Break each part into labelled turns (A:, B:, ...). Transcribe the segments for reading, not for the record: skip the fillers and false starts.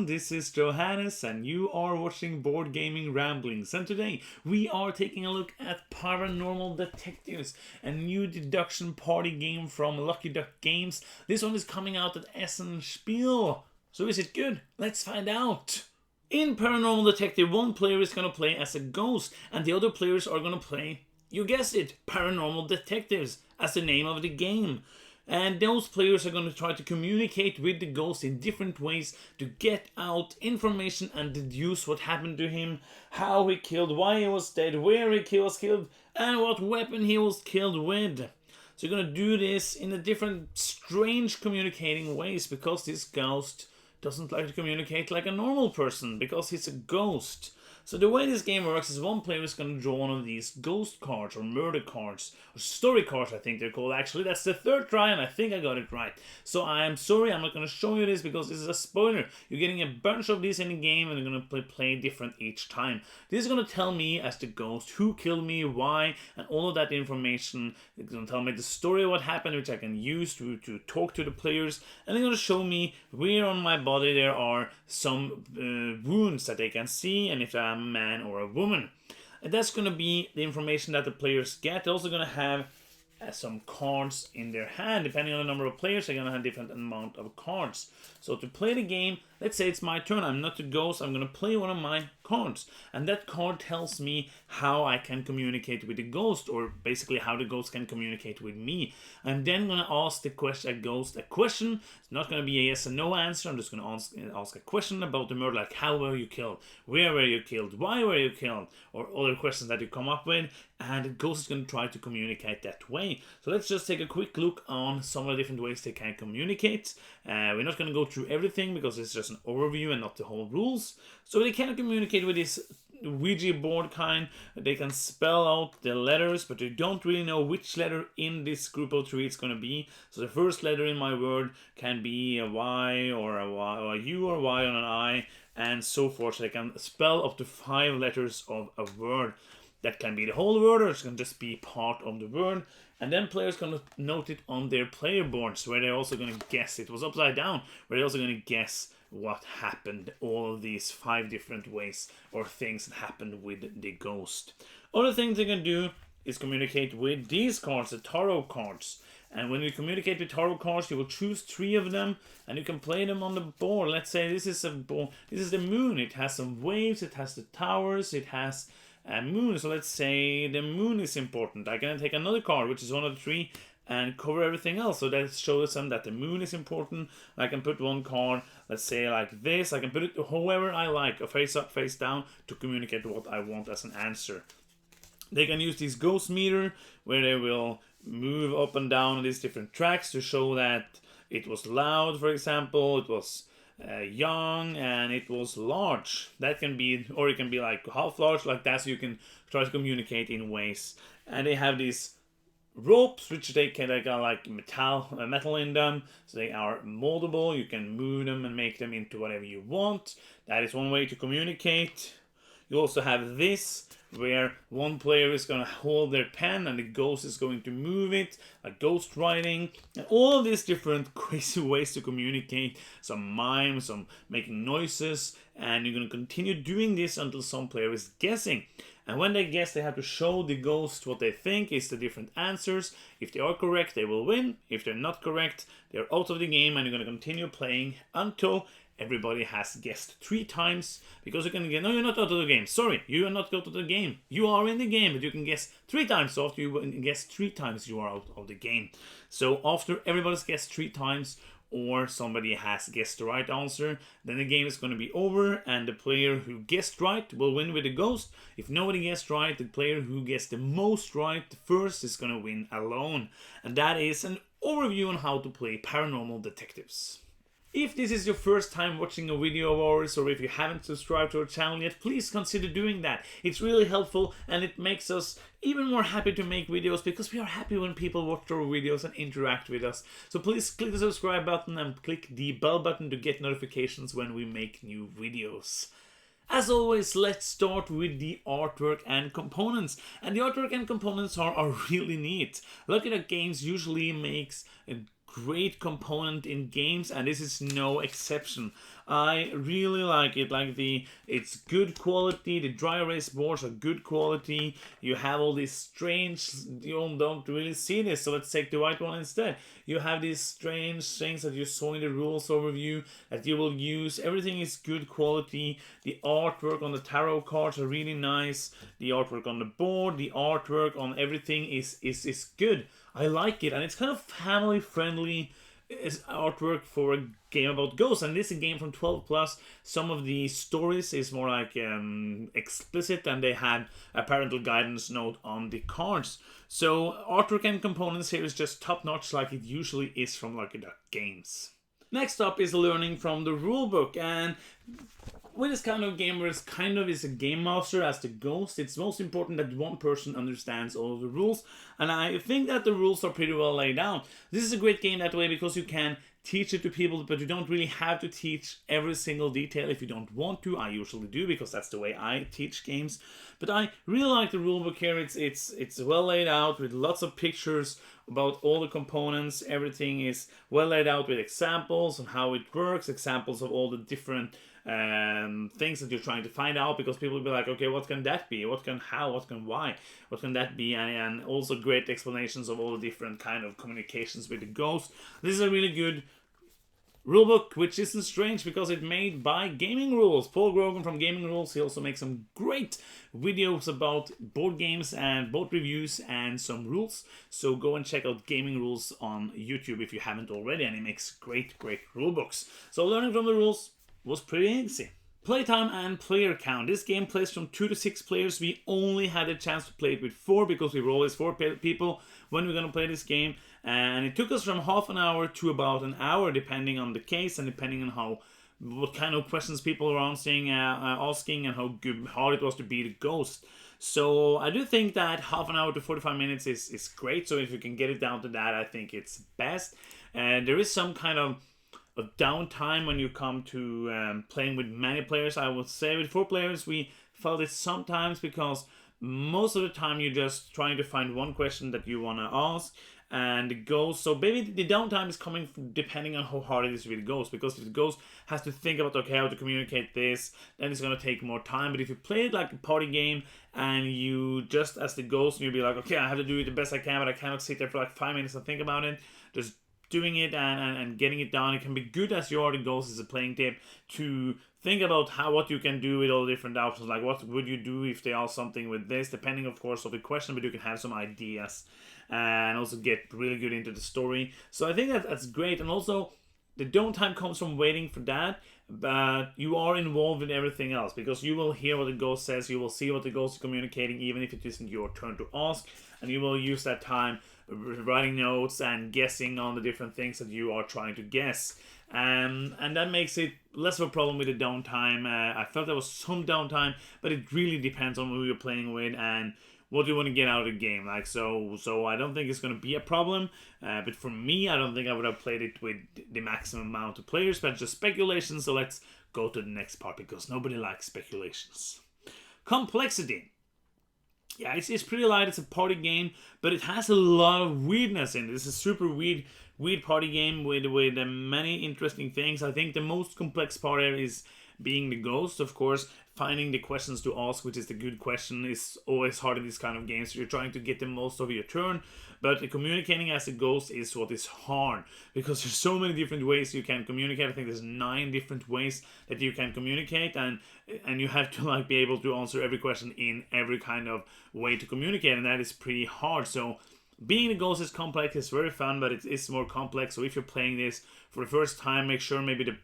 A: everyone, this is Johannes and you are watching Board Gaming Ramblings, and today we are taking a look at Paranormal Detectives, a new deduction party game from Lucky Duck Games. This one is coming out at Essen Spiel. So is it good? Let's find out. In Paranormal Detective, one player is going to play as a ghost and the other players are going to play, you guessed it, Paranormal Detectives, as the name of the game. And those players are going to try to communicate with the ghost in different ways to get out information and deduce what happened to him, how he killed, why he was dead, where he was killed, and what weapon he was killed with. So you're going to do this in a different, strange communicating ways because this ghost doesn't like to communicate like a normal person because he's a ghost. So the way this game works is one player is going to draw one of these ghost cards or murder cards or story cards, I think they're called. Actually, that's the third try and I think I got it right. So I'm sorry, I'm not going to show you this because this is a spoiler. You're getting a bunch of these in the game and they're going to play different each time. This is going to tell me as the ghost who killed me, why, and all of that information. It's going to tell me the story of what happened, which I can use to talk to the players. And they're going to show me where on my body there are some wounds that they can see and if I'm a man or a woman. And that's going to be the information that the players get. They're also going to have some cards in their hand. Depending on the number of players, they're going to have different amount of cards. So to play the game, let's say it's my turn. I'm not the ghost. I'm going to play one of my cards. And that card tells me how I can communicate with the ghost, or basically how the ghost can communicate with me. I'm then going to ask the ghost a question. It's not going to be a yes or no answer. I'm just going to ask a question about the murder, like how were you killed? Where were you killed? Why were you killed? Or other questions that you come up with. And the ghost is going to try to communicate that way. So let's just take a quick look on some of the different ways they can communicate. We're not going to go through everything because it's just an overview and not the whole rules. So they can communicate with this Ouija board kind. They can spell out the letters, but they don't really know which letter in this group of three it's going to be. So the first letter in my word can be a Y or a Y or a U or a Y on an I, and so forth. So they can spell up to 5 letters of a word. That can be the whole word or it can just be part of the word. And then players can note it on their player boards where they're also going to guess. It was upside down, where they're also going to guess what happened. All of these 5 different ways or things that happened with the ghost. Other things they can do is communicate with these cards, the tarot cards. And when you communicate with tarot cards, you will choose 3 of them and you can play them on the board. Let's say this is a board. This is the moon. It has some waves. It has the towers. It has a moon. So let's say the moon is important. I can take another card, which is one of the 3, and cover everything else. So that shows them that the moon is important. I can put one card, let's say like this. I can put it however I like, face up, face down, to communicate what I want as an answer. They can use this ghost meter where they will move up and down on these different tracks to show that it was loud, for example, it was young, and it was large. That can be, or it can be like half large, like that, so you can try to communicate in ways. And they have these ropes which they got like metal in them, so they are moldable. You can move them and make them into whatever you want. That is one way to communicate. You also have this where one player is going to hold their pen and the ghost is going to move it, like ghost writing, and all of these different crazy ways to communicate, some mime, some making noises, and you're going to continue doing this until some player is guessing. And when they guess, they have to show the ghost what they think is the different answers. If they are correct, they will win. If they're not correct, they're out of the game, and you're going to continue playing until everybody has guessed 3 times, because you can get, no, you're not out of the game. Sorry, you are not out of the game. You are in the game, but you can guess 3 times. So after you guess 3 times, you are out of the game. So after everybody's guessed 3 times, or somebody has guessed the right answer, then the game is going to be over, and the player who guessed right will win with the ghost. If nobody guessed right, the player who guessed the most right first is going to win alone. And that is an overview on how to play Paranormal Detectives. If this is your first time watching a video of ours, or if you haven't subscribed to our channel yet, please consider doing that. It's really helpful and it makes us even more happy to make videos, because we are happy when people watch our videos and interact with us. So please click the subscribe button and click the bell button to get notifications when we make new videos. As always, let's start with the artwork and components. And the artwork and components are really neat. Lucky Duck Games usually makes great component in games, and this is no exception. I really like it. It's good quality. The dry erase boards are good quality. You have all these strange, you don't really see this, so let's take the white one instead. You have these strange things that you saw in the rules overview that you will use. Everything is good quality. The artwork on the tarot cards are really nice. The artwork on the board, the artwork on everything is good. I like it, and it's kind of family friendly artwork for a game about ghosts, and this is a game from 12 plus. Some of the stories is more like explicit, and they had a parental guidance note on the cards. So artwork and components here is just top notch, like it usually is from Lucky Duck games. Next up is learning from the rulebook, and with this kind of game where it's kind of is a game master as the ghost, it's most important that one person understands all of the rules, and I think that the rules are pretty well laid out. This is a great game that way because you can teach it to people, but you don't really have to teach every single detail if you don't want to. I usually do because that's the way I teach games. But I really like the rulebook here. It's well laid out with lots of pictures about all the components. Everything is well laid out with examples on how it works, examples of all the different things that you're trying to find out, because people will be like, okay, what can that be? What can how? What can why? What can that be? And also great explanations of all the different kind of communications with the ghost. This is a really good rulebook, which isn't strange because it's made by Gaming Rules. Paul Grogan from Gaming Rules. He also makes some great videos about board games and board reviews and some rules. So go and check out Gaming Rules on YouTube if you haven't already, and he makes great rulebooks. So learning from the rules was pretty easy. Playtime and player count. This game plays from 2 to 6 players. We only had a chance to play it with 4 because we were always 4 people when we're going to play this game. And it took us from half an hour to about an hour, depending on the case and depending on what kind of questions people are asking and how hard it was to beat a ghost. So I do think that half an hour to 45 minutes is great. So if you can get it down to that, I think it's best. There is some kind of downtime when you come to playing with many players. I would say with 4 players we felt it sometimes because most of the time you're just trying to find one question that you want to ask and it goes. So maybe the downtime is coming from depending on how hard it is with the ghost, because if the ghost has to think about, okay, how to communicate this, then it's going to take more time. But if you play it like a party game and you just as the ghost, you'll be like, okay, I have to do it the best I can, but I cannot sit there for like 5 minutes and think about it. Just doing it and getting it down. It can be good as you are the ghost as a playing tip to think about what you can do with all the different options. Like what would you do if they ask something with this, depending of course of the question, but you can have some ideas and also get really good into the story. So I think that's great. And also the downtime comes from waiting for that, but you are involved in everything else because you will hear what the ghost says, you will see what the ghost is communicating even if it isn't your turn to ask, and you will use that time writing notes and guessing on the different things that you are trying to guess. And that makes it less of a problem with the downtime. I felt there was some downtime, but it really depends on who you're playing with and what you want to get out of the game. So I don't think it's going to be a problem. But for me, I don't think I would have played it with the maximum amount of players, but just speculation. So let's go to the next part because nobody likes speculations. Complexity. Yeah, it's pretty light. It's a party game, but it has a lot of weirdness in it. It's a super weird party game with many interesting things. I think the most complex part here is being the ghost. Of course, finding the questions to ask, which is the good question, is always hard in these kind of games. So you're trying to get the most of your turn, but communicating as a ghost is what is hard because there's so many different ways you can communicate. I think there's 9 different ways that you can communicate, and you have to be able to answer every question in every kind of way to communicate, and that is pretty hard. So being the ghost is complex. It's very fun, but it is more complex. So if you're playing this for the first time, make sure maybe the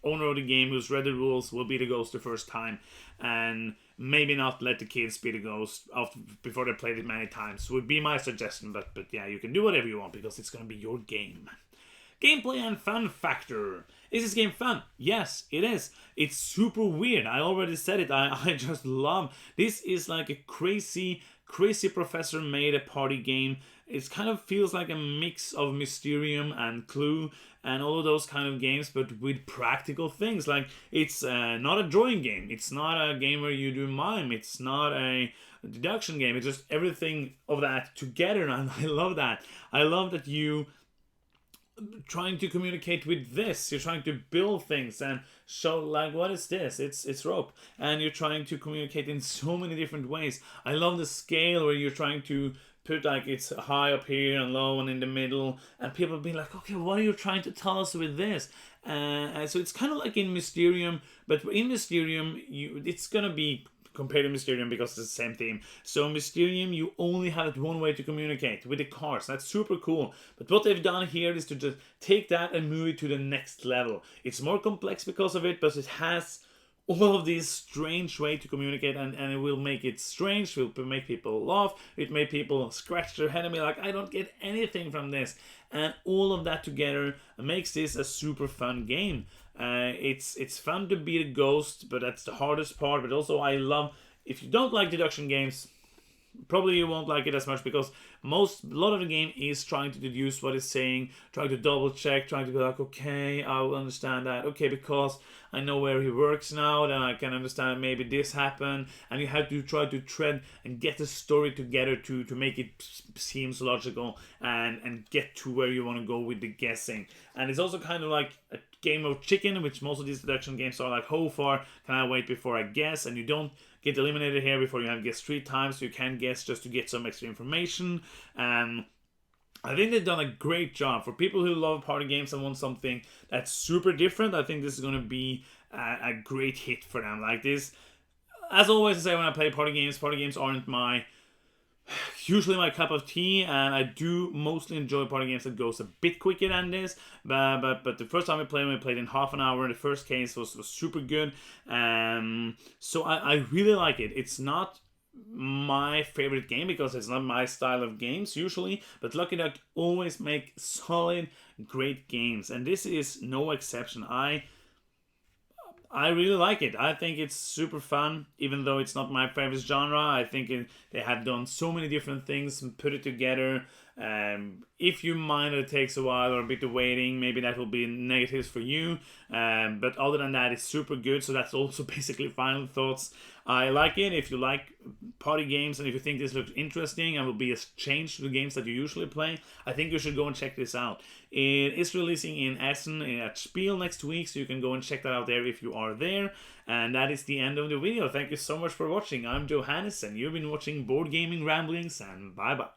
A: owner of the game who's read the rules will be the ghost the first time, and maybe not let the kids be the ghost before they played it many times would be my suggestion. But yeah, you can do whatever you want because it's going to be your game. Gameplay and fun factor. Is this game fun? Yes, it is. It's super weird. I already said it. I just love. This is like a crazy professor made a party game. It kind of feels like a mix of Mysterium and Clue and all of those kind of games, but with practical things. Like, it's not a drawing game. It's not a game where you do mime. It's not a deduction game. It's just everything of that together, and I love that. I love that you trying to communicate with this. You're trying to build things and show, like, what is this? It's rope, and you're trying to communicate in so many different ways. I love the scale where you're trying to put, like, it's high up here and low and in the middle, and people be like, okay, what are you trying to tell us with this? So it's kind of like in Mysterium, but in Mysterium, it's gonna be compared to Mysterium because it's the same theme. So Mysterium, you only have it one way to communicate with the cards. That's super cool. But what they've done here is to just take that and move it to the next level. It's more complex because of it, but it has all of these strange way to communicate, and it will make it strange, it will make people laugh, it make people scratch their head and be like, I don't get anything from this. And all of that together makes this a super fun game. It's fun to beat a ghost, but that's the hardest part. But also, I love, if you don't like deduction games, probably you won't like it as much, because a lot of the game is trying to deduce what it's saying, trying to double check, trying to be like, okay, I will understand that, okay, because I know where he works now, then I can understand maybe this happened. And you have to try to tread and get the story together to make it seems logical, and get to where you want to go with the guessing. And it's also kind of like a game of chicken, which most of these deduction games are, like, how far can I wait before I guess? And you don't get eliminated here before you have guessed 3 times, so you can guess just to get some extra information. I think they've done a great job. For people who love party games and want something that's super different, I think this is going to be a great hit for them. Like this, as always I say when I play party games aren't usually my cup of tea, and I do mostly enjoy party games that goes a bit quicker than this. But the first time we played in half an hour. The first case was super good. So I really like it. It's not my favorite game because it's not my style of games usually, but Lucky Duck always make solid, great games, and this is no exception. I really like it. I think it's super fun, even though it's not my favorite genre. I think they have done so many different things and put it together. If you mind that it takes a while or a bit of waiting, maybe that will be negatives for you. But other than that, it's super good. So that's also basically final thoughts. I like it. If you like party games and if you think this looks interesting and will be a change to the games that you usually play, I think you should go and check this out. It is releasing in Essen at Spiel next week, so you can go and check that out there if you are there. And that is the end of the video. Thank you so much for watching. I'm Johannes, and you've been watching Board Gaming Ramblings, and bye bye.